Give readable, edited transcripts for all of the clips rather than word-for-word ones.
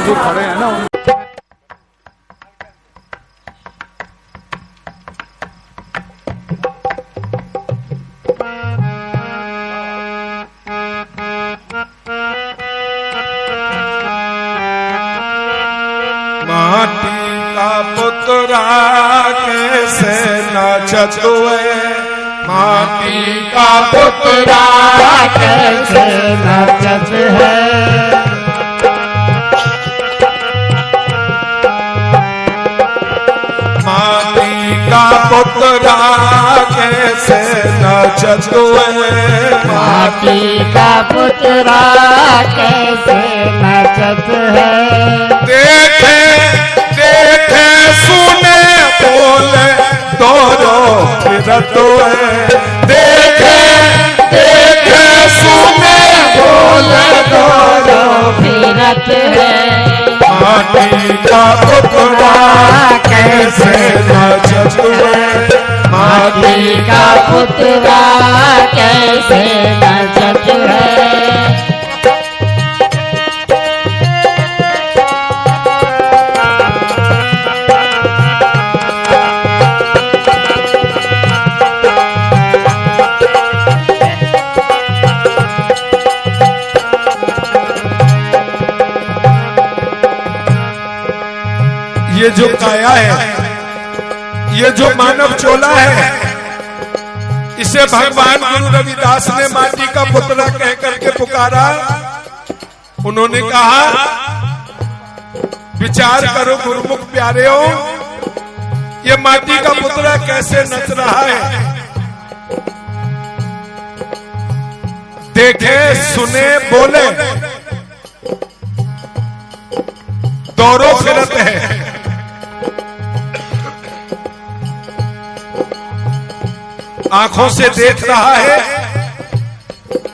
जो खड़े हैं ना माटी का पुतरा कैसे नाचत हुए, माटी का पुतरा कैसे नाचत है। माटी का पुतरा कैसे नाचत हुए, माटी का पुतरा कैसे नाचत है। देखे देखे सुने बोले दोनों फिरत हुए, देखे देखे सुने बोले दोनों फिरत है। माटी का पुतरा कैसे नाचत हुए, माटी का पुतरा कैसे नाचत है। ये जो काया है, ये जो मानव चोला है, इसे भगवान गुरु रविदास ने माटी का पुतला कह करके पुकारा। उन्होंने कहा विचार करो गुरुमुख प्यारेओ, ये माटी का पुतला कैसे नच रहा है। देखे सुने बोले दौरों फिरत है। आंखों से देख रहा है,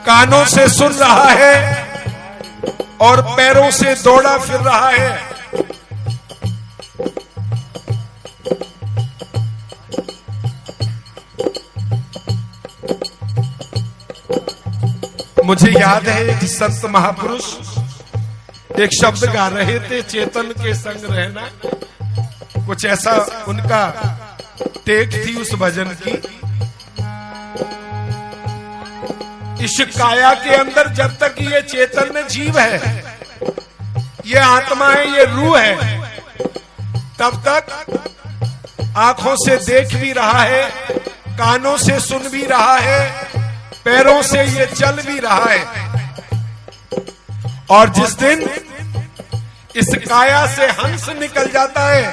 कानों से सुन रहा है और पैरों से दौड़ा फिर रहा है। मुझे याद है एक संत महापुरुष एक शब्द गा रहे थे, चेतन के संग रहना। कुछ ऐसा उनका टेक थी उस भजन की। इस काया के अंदर जब तक ये चैतन्य जीव है, ये आत्मा है, ये रूह है, तब तक आंखों से देख भी रहा है, कानों से सुन भी रहा है, पैरों से ये चल भी रहा है। और जिस दिन इस काया से हंस निकल जाता है,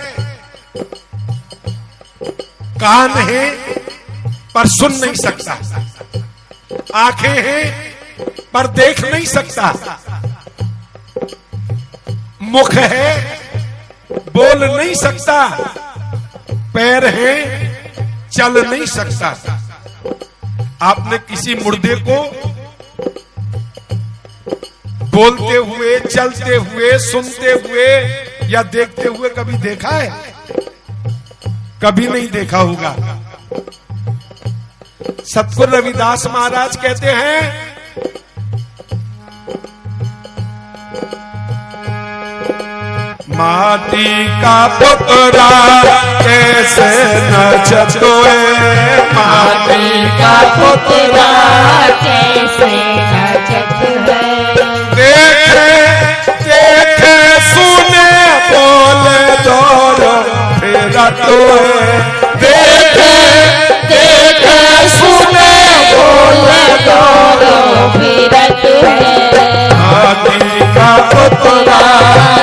कान है पर सुन नहीं सकता, आंखें हैं पर देख नहीं सकता, मुख है बोल नहीं सकता, पैर है चल नहीं सकता। आपने किसी मुर्दे को बोलते हुए, चलते हुए, सुनते हुए या देखते हुए कभी देखा है? कभी नहीं देखा होगा। सतगुरु रविदास महाराज कहते हैं, माटी का पुतला कैसे नचत है, माटी का पुतला कैसे नाचत है। देखे देखे सुने बोले दौड़ फिरत है, देखे देखे सुने बोले दौड़ फिरत है। माटी का पुतला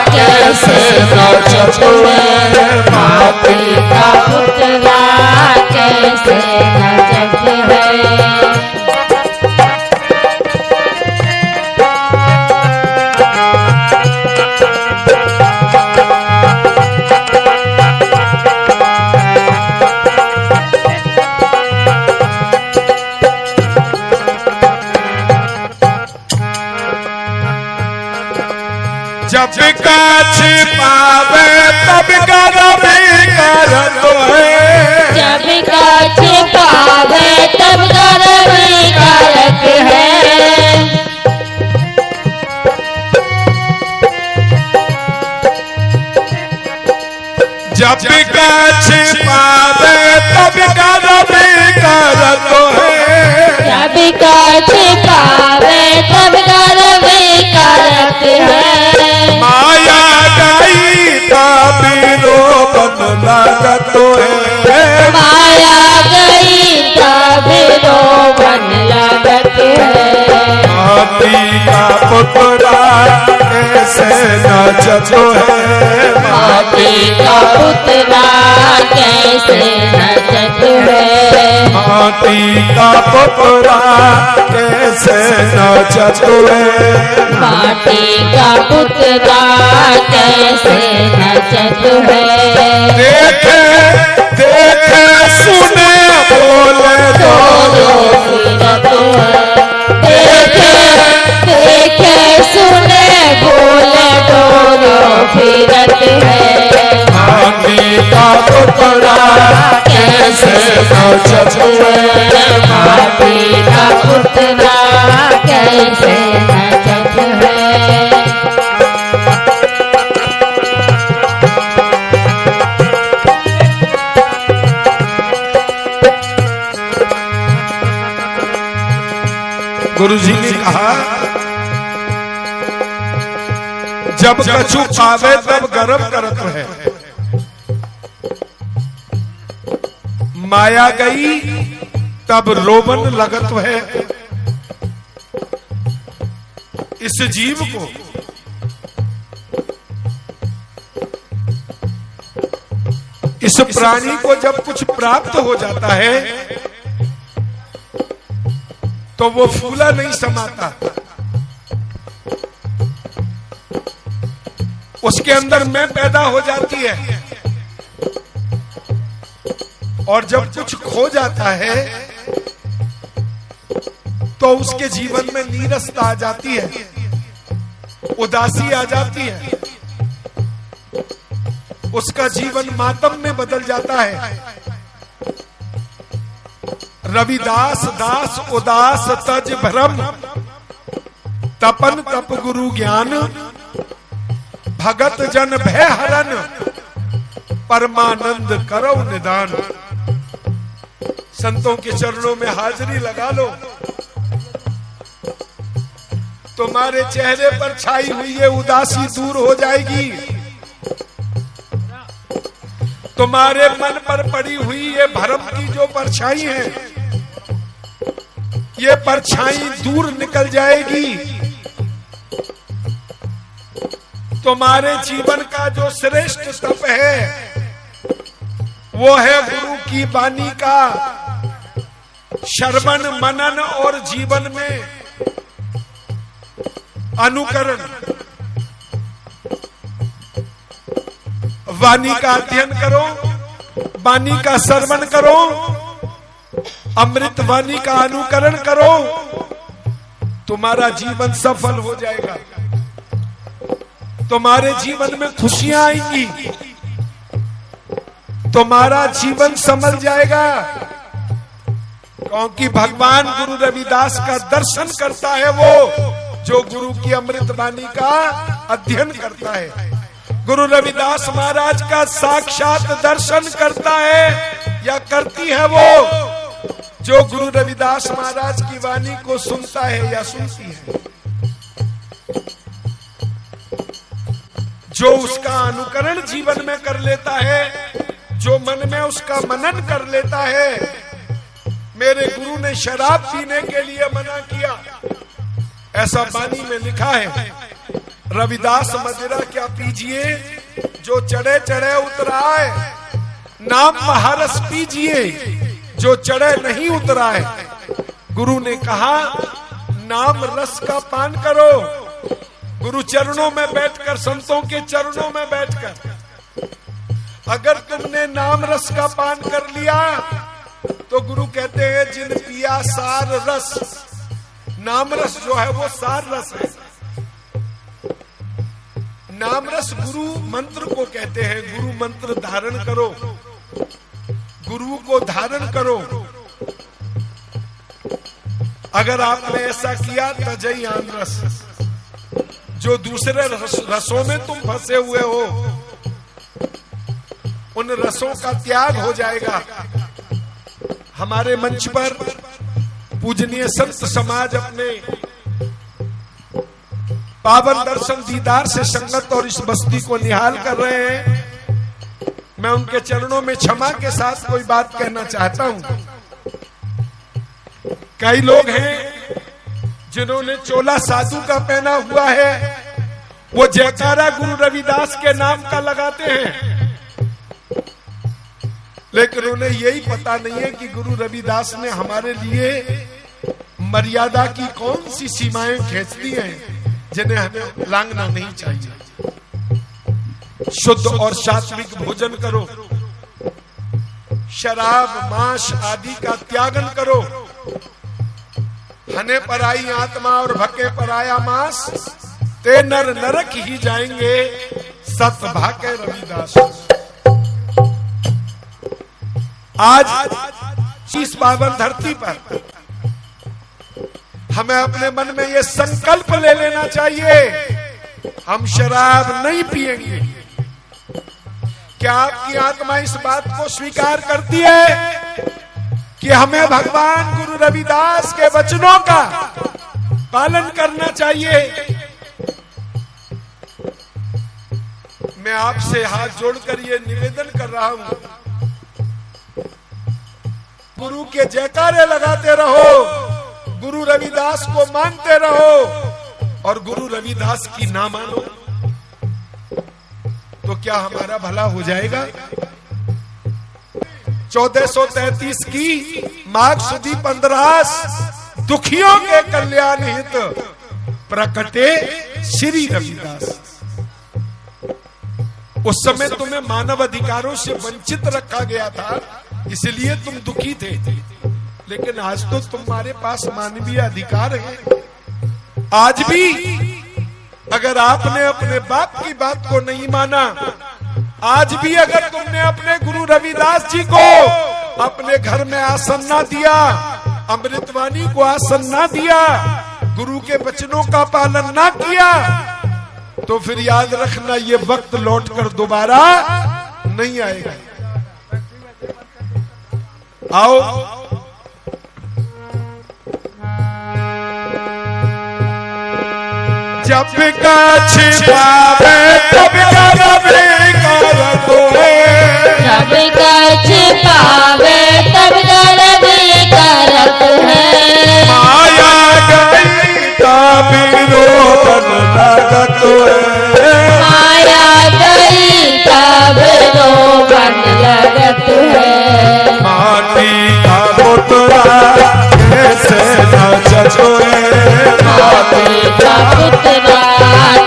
कैसे नाचत है, माटी का पुतला कैसे नाचत है। जब काछ पावे तब गर्व करत है, जब काछ पावे तब गर्व करत है। जब कछ पावे तब गर्व करत है, जब कछ पावे तब गर्व करत है। माया गई तब रोबन लागत है, माया गई तब रोबन लागत है। माटी का पुतला कैसे नाचत है, माटी का पुतला कैसे नाचत है। माटी का पुतला कैसे नाचत है, माटी का पुतला कैसे नाचत है। देखे देखे सुने बोले दोनों फिरत है। देखे देखे सुने बोले दोनों फिरत है। माटी का पुतला कैसे नाचत है, माटी का पुतला कैसे नाचत है। गुरुजी ने कहा जब कछु पावे तब गर्व करत है, माया गई तब रोबन लगत है। इस जीव को इस प्राणी को जब कुछ प्राप्त हो जाता है तो वो फूला नहीं समाता, उसके अंदर मैं पैदा हो जाती है। और जब कुछ खो जाता है तो उसके जीवन में नीरसता आ जाती है, उदासी आ जाती है, उसका जीवन मातम में बदल जाता है। रविदास दास उदास तज भ्रम, तपन तप गुरु ज्ञान, भगत जन भय हरन, परमानंद करो निदान। संतों के चरणों में हाजिरी लगा लो, तुम्हारे चेहरे पर छाई हुई ये उदासी दूर हो जाएगी, तुम्हारे मन पर पड़ी हुई ये भ्रम की जो परछाई है ये परछाई दूर निकल जाएगी। तुम्हारे जीवन का जो श्रेष्ठ तप है वो है गुरु की वाणी का श्रवण मनन और जीवन में अनुकरण। वाणी का अध्ययन करो, वाणी का श्रवण करो, अमृत वाणी का अनुकरण करो, तुम्हारा जीवन सफल हो जाएगा, तुम्हारे जीवन में खुशियां आएंगी, तुम्हारा जीवन संभल जाएगा। क्योंकि भगवान गुरु रविदास का दर्शन करता है वो जो गुरु की अमृत वाणी का अध्ययन करता है। गुरु रविदास महाराज का साक्षात दर्शन करता है या करती है वो जो गुरु रविदास महाराज की वाणी को सुनता है या सुनती है, जो उसका अनुकरण जीवन में कर लेता है, जो मन में उसका मनन कर लेता है। मेरे गुरु ने शराब पीने के लिए मना किया, ऐसा वाणी में लिखा है। रविदास मदिरा क्या पीजिए जो चढ़े चढ़े उतराए, नाम महारस पीजिए जो चढ़े नहीं उतरा है। गुरु ने कहा नाम रस का पान करो, गुरु चरणों में बैठकर, संतों के चरणों में बैठकर। अगर तुमने नाम रस का पान कर लिया तो गुरु कहते हैं जिन पिया सार रस, नाम रस जो है वो सार रस है। नाम रस गुरु मंत्र को कहते हैं। गुरु मंत्र धारण करो, गुरु को धारण करो। अगर आपने ऐसा किया तजई आन रस, जो दूसरे रसों में तुम फंसे हुए हो उन रसों का त्याग हो जाएगा। हमारे मंच पर पूजनीय संत समाज अपने पावन दर्शन दीदार से संगत और इस बस्ती को निहाल कर रहे हैं। मैं उनके चरणों में क्षमा के साथ कोई बात कहना चाहता हूं। कई लोग हैं जिन्होंने चोला साधु का पहना हुआ है, वो जयकारा गुरु रविदास के नाम का लगाते हैं, लेकिन उन्हें यही पता नहीं है कि गुरु रविदास ने हमारे लिए मर्यादा की कौन सी सीमाएं खींच दी हैं जिन्हें हमें लांघना नहीं चाहिए। शुद्ध और सात्विक भोजन करो, शराब मांस आदि का त्यागन करो। हने पराई आत्मा और भके पराया मांस, ते नर नरक ही जाएंगे, सत भाके रविदास। आज इस पावन धरती पर हमें अपने मन में यह संकल्प ले लेना चाहिए, हम शराब नहीं पिएंगे। क्या आपकी आत्मा इस बात को स्वीकार करती है कि हमें भगवान गुरु रविदास के वचनों का पालन करना चाहिए? मैं आपसे हाथ जोड़कर ये निवेदन कर रहा हूं, गुरु के जयकारे लगाते रहो, गुरु रविदास को मानते रहो और गुरु रविदास की ना मानो तो क्या हमारा भला हो जाएगा? 1433 की माघ सुदी 15 दुखियों के कल्याण हित प्रकटे श्री रविदास। उस समय तुम्हें मानव अधिकारों से वंचित रखा गया था, इसलिए तुम दुखी थे, लेकिन आज तो तुम्हारे पास मानवीय अधिकार है। आज भी अगर आपने अपने बाप की बात को नहीं माना, आज भी अगर तुमने अपने गुरु रविदास जी को अपने घर में आसन ना दिया, अमृतवाणी को आसन ना दिया, गुरु के वचनों का पालन ना किया, तो फिर याद रखना ये वक्त लौटकर दोबारा नहीं आएगा। आओ जब कछ पावे तब करबे करतो है, जब कछ पावे तब करबे करत है, माया गई तब रोबन लगत है, माया गई तब रोबन लगत है, माटी का पुतला कैसे नाचत है, माटी का पुतला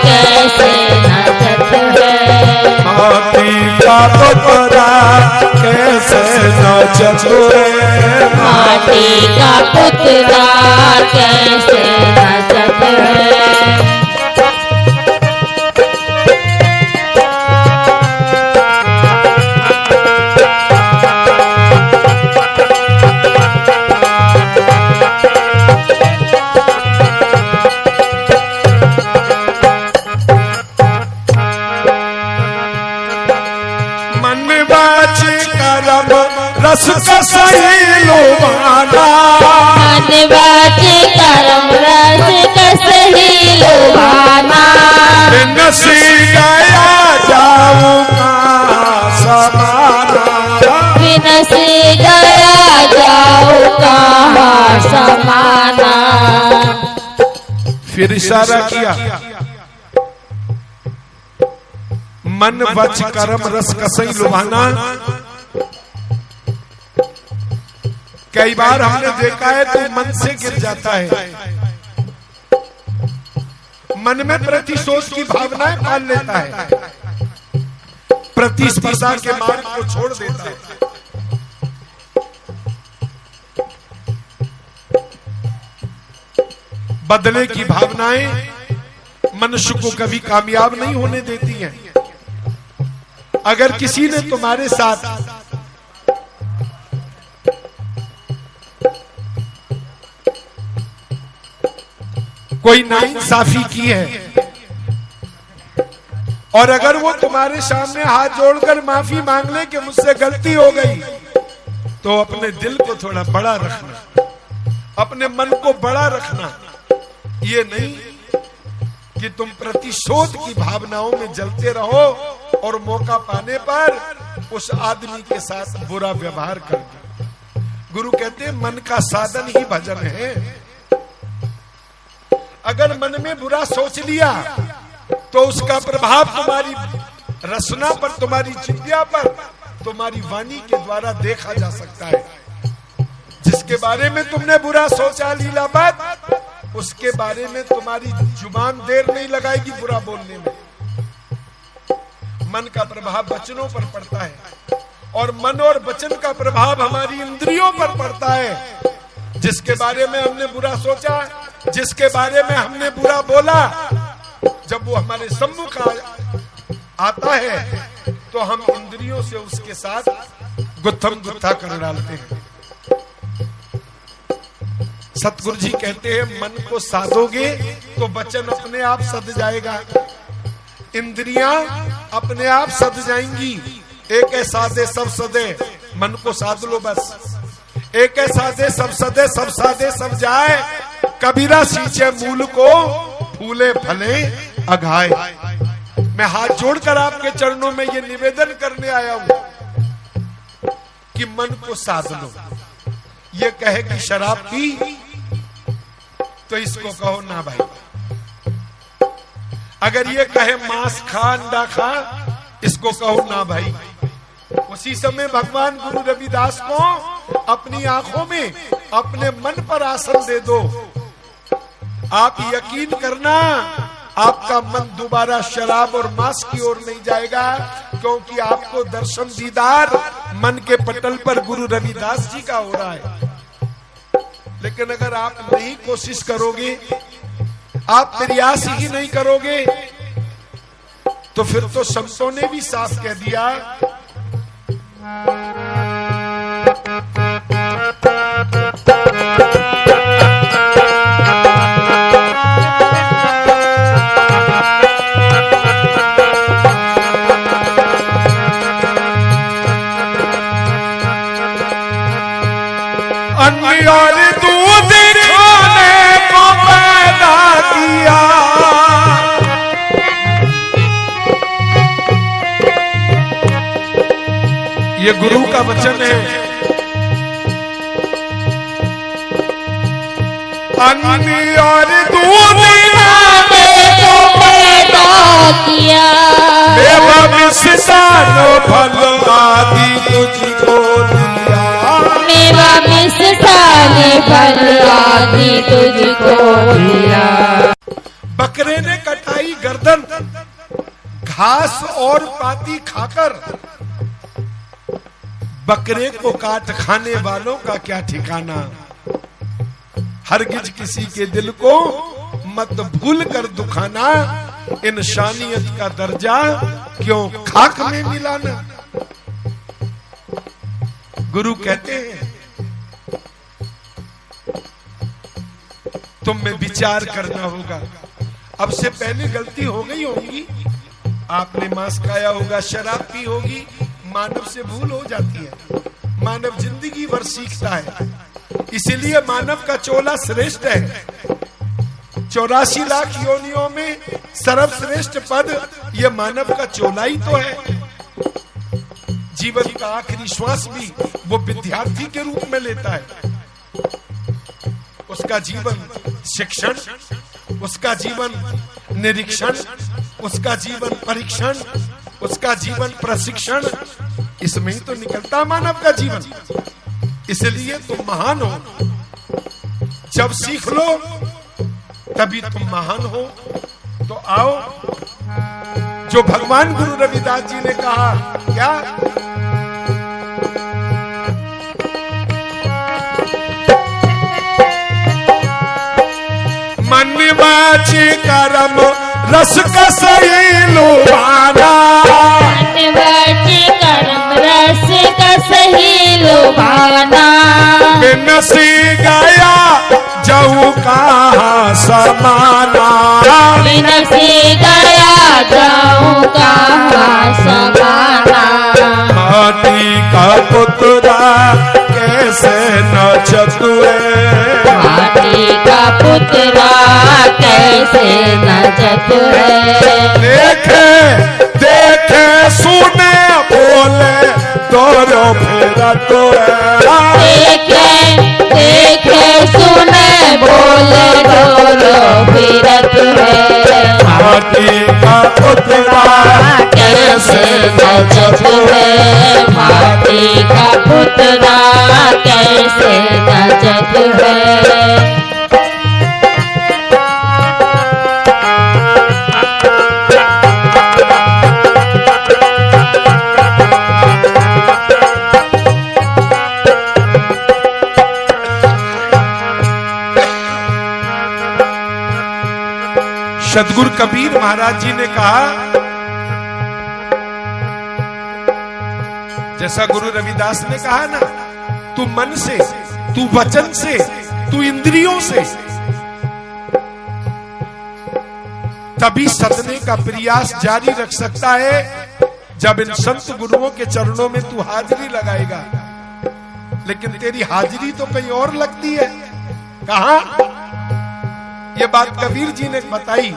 कैसे नाचत है, माटी का पुतला कैसे नाचत है, माटी का पुतला कैसे नाचत है। रस कसही लुभाना, मन बाचे करम रस कसही लुभाना, नसी गया जाऊं कहाँ समाना, विनसी गया जाऊं कहाँ समाना। फिर इशारा किया, मन वच करम रस कसई लुभाना। कई बार हमने देखा है तो मन से गिर जाता है, मन में प्रतिशोध की भावनाएं पाल लेता है, प्रतिस्पर्धा के मार्ग को छोड़ देता है। बदले की भावनाएं मनुष्य को कभी कामयाब नहीं होने देती हैं। अगर किसी ने तुम्हारे साथ कोई नाइंसाफी की है, और अगर वो तुम्हारे सामने हाथ जोड़कर माफी मांग ले कि मुझसे गलती हो गई, तो अपने दिल को थोड़ा बड़ा रखना, अपने मन को बड़ा रखना। ये नहीं कि तुम प्रतिशोध की भावनाओं में जलते रहो और मौका पाने पर उस आदमी के साथ बुरा व्यवहार कर दो। गुरु कहते हैं मन का साधन ही भजन है। अगर मन में बुरा सोच लिया तो उसका प्रभाव तुम्हारी रचना पर, तुम्हारी चिंतन पर, तुम्हारी वाणी के द्वारा देखा जा सकता है। जिसके बारे में तुमने बुरा सोचा लीलावत, उसके बारे में तुम्हारी जुबान देर नहीं लगाएगी बुरा बोलने में। मन का प्रभाव वचनों पर पड़ता है और मन और वचन का प्रभाव हमारी इंद्रियों पर पड़ता है। जिसके बारे में हमने बुरा सोचा, जिसके बारे में हमने बुरा बोला, जब वो हमारे सम्मुख आता है तो हम इंद्रियों से उसके साथ गुत्थम गुत्था कर डालते हैं। सतगुरु जी कहते हैं मन को साधोगे तो वचन अपने आप सध जाएगा, इंद्रियां अपने आप सध जाएंगी। एक है साधे सब सदे, मन को साध लो बस। एक है साधे सब सदे, सब साधे सब जाए। कबीरा सींचे मूल को, फूले फले अघाए। मैं हाथ जोड़कर आपके चरणों में ये निवेदन करने आया हूं कि मन को साध लो। ये कहे कि शराब पी तो इसको कहो ना भाई। अगर ये कहे मांस खा, अंडा खा, इसको कहो ना भाई। उसी समय भगवान गुरु रविदास को अपनी आंखों में अपने मन पर आसन दे दो। आप यकीन करना, आपका मन दोबारा शराब और मांस की ओर नहीं जाएगा, क्योंकि आपको दर्शन दीदार मन के पटल पर गुरु रविदास जी का हो रहा है। लेकिन अगर आप नहीं कोशिश करोगे, आप प्रयास ही नहीं करोगे, तो फिर तो संतों ने भी साफ कह दिया, अन्य और दूध खाने को पैदा किया। ये गुरु का वचन है। अन्य और दूध खाने को पैदा किया। मेवा मिष्टान फल आदि तुझको दिया। मेवा मिष्टान फल आदि तुझको दिया। बकरे ने कटाई गर्दन, घास और पाती खाकर। बकरे को काट खाने वालों का क्या ठिकाना। हरगिज किसी के दिल को मत भूल कर दुखाना। इंसानियत का दर्जा क्यों खाक में मिलाना। गुरु कहते हैं तुम में विचार करना होगा। अब से पहले गलती हो गई होगी, आपने मांस खाया होगा, शराब पी होगी, मानव से भूल हो जाती है। मानव जिंदगी भर सीखता है, इसीलिए मानव का चोला श्रेष्ठ है। 84 लाख योनियों में सर्वश्रेष्ठ पद ये मानव का चोला ही तो है। जीवन का आखिरी श्वास भी वो विद्यार्थी के रूप में लेता है। उसका जीवन शिक्षण, उसका जीवन निरीक्षण, उसका जीवन परीक्षण, उसका जीवन प्रशिक्षण, इसमें ही तो निकलता मानव का जीवन। इसलिए तुम महान हो। जब सीख लो तभी तुम महान हो। तो आओ, जो भगवान गुरु रविदास जी ने कहा, क्या मन वाची कर्म रस का सही लुभाना। मन वाची कर्म रस का सही लुभाना। बिनसी गया जाऊं कहाँ समाना। बिनसी गया जाऊं समाना। माटी का पुतला कैसे नाचत है, माटी का पुतला कैसे नाचत है। देखे देखे सुने बोले दोनों फेरा तो है। देखे देखे सुने बोले दोनों फिरत है। माटी का पुतला कैसे नाचत है, माटी का पुतला कैसे नाचत है। सदगुरु कबीर महाराज जी ने कहा, जैसा गुरु रविदास ने कहा ना, तू मन से, तू वचन से, तू इंद्रियों से तभी सदने का प्रयास जारी रख सकता है जब इन संत गुरुओं के चरणों में तू हाजिरी लगाएगा। लेकिन तेरी हाजिरी तो कहीं और लगती है। कहां? ये बात कबीर जी ने बताई।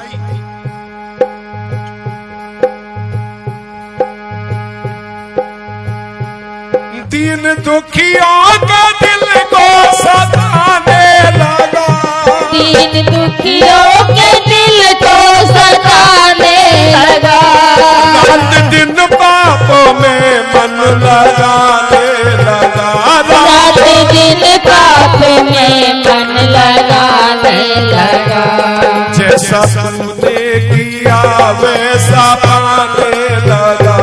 दीन दुखियों का दिल को सताने लगा, दीन दुखियों के दिल को सताने लगा। रात दिन पापों में मन लगाने लगा, रात दिन पाप में मन लगाने लगा। जैसा तूने किया वैसा पाने लगा,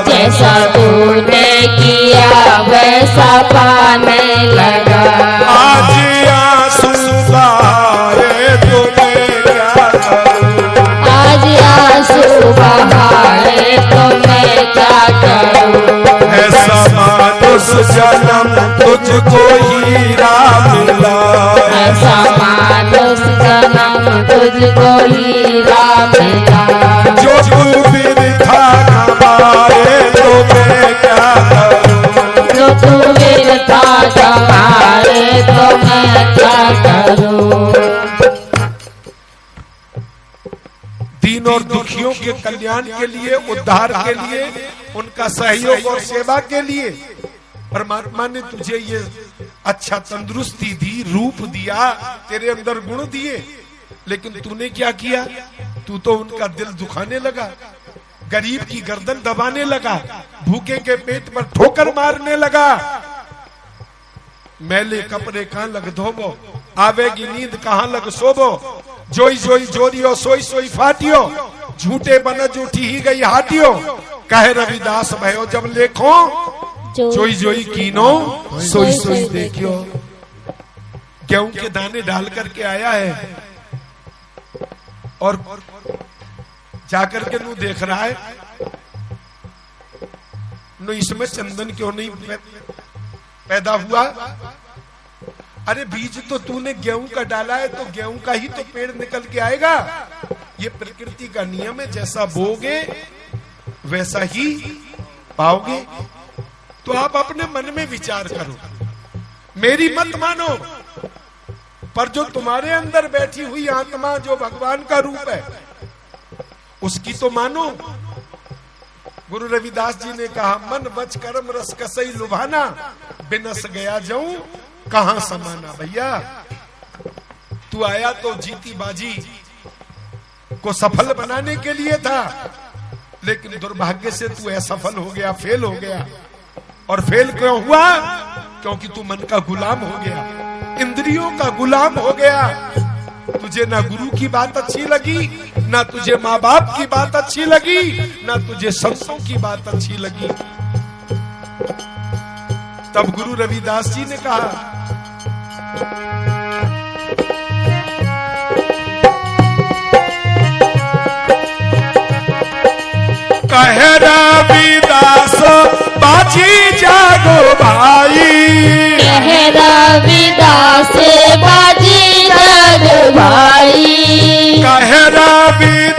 जैसा तूने किया वैसा पाने लगा। आज आंसू बहारे तुम्हें क्या करूं, आज आंसू बहारे तो मैं क्या करूं। ऐसा मानुष जन्म तुझको हीरा मिला, ऐसा मानुष जन्म तुझको हीरा मिला। जो तू बिरथा कमाए तो मैं क्या करूं, जो तू बिरथा कमाए तो मैं क्या करूं। दीन और दुखियों के कल्याण के लिए, उद्धार के लिए, उनका सहयोग और सेवा के लिए परमात्मा ने तुझे ये अच्छा तंदुरुस्ती दी, रूप दिया, तेरे अंदर गुण दिए। लेकिन तूने क्या किया? तू तो उनका दिल दुखाने लगा, गरीब की गर्दन दबाने लगा, भूखे के पेट पर ठोकर मारने लगा। मैले कपड़े कहां लग धोबो, आवेगी नींद कहां लग सोबो, जोई जोई जोरियो सोई सोई फाटियो, झूठे बन झूठी ही गई हाटियो। कहे रविदास भयो जब लेखो, जोई जोई कीनो सोई सोई देखियो। गेहूं के दाने डाल करके आया है और जाकर के नू देख रहा है, नो इसमें चंदन क्यों नहीं पैदा हुआ। अरे बीज तो तूने गेहूं का डाला है तो गेहूं का ही तो पेड़ निकल के आएगा। ये प्रकृति का नियम है, जैसा बोगे वैसा ही पाओगे। तो आप अपने मन में विचार करो, मेरी मत मानो, पर जो तुम्हारे अंदर बैठी हुई आत्मा जो भगवान का रूप है उसकी तो मानो। गुरु रविदास जी ने कहा, मन वच कर्म रस कसई लुभाना, बिनस गया जाऊं कहां समाना। भैया तू आया तो जीती बाजी को सफल बनाने के लिए था, लेकिन दुर्भाग्य से तू असफल हो गया, फेल हो गया। और फेल क्यों हुआ? क्योंकि तू मन का गुलाम हो गया, इंद्रियों का गुलाम हो गया। तुझे ना गुरु की बात अच्छी लगी, ना तुझे माँ बाप की बात अच्छी लगी, ना तुझे संतों की बात अच्छी लगी। तब गुरु रविदास जी ने कहा, कहे रविदास बाजी जागो भाई, कहे रविदास बाजी जागो भाई, कहे रविदास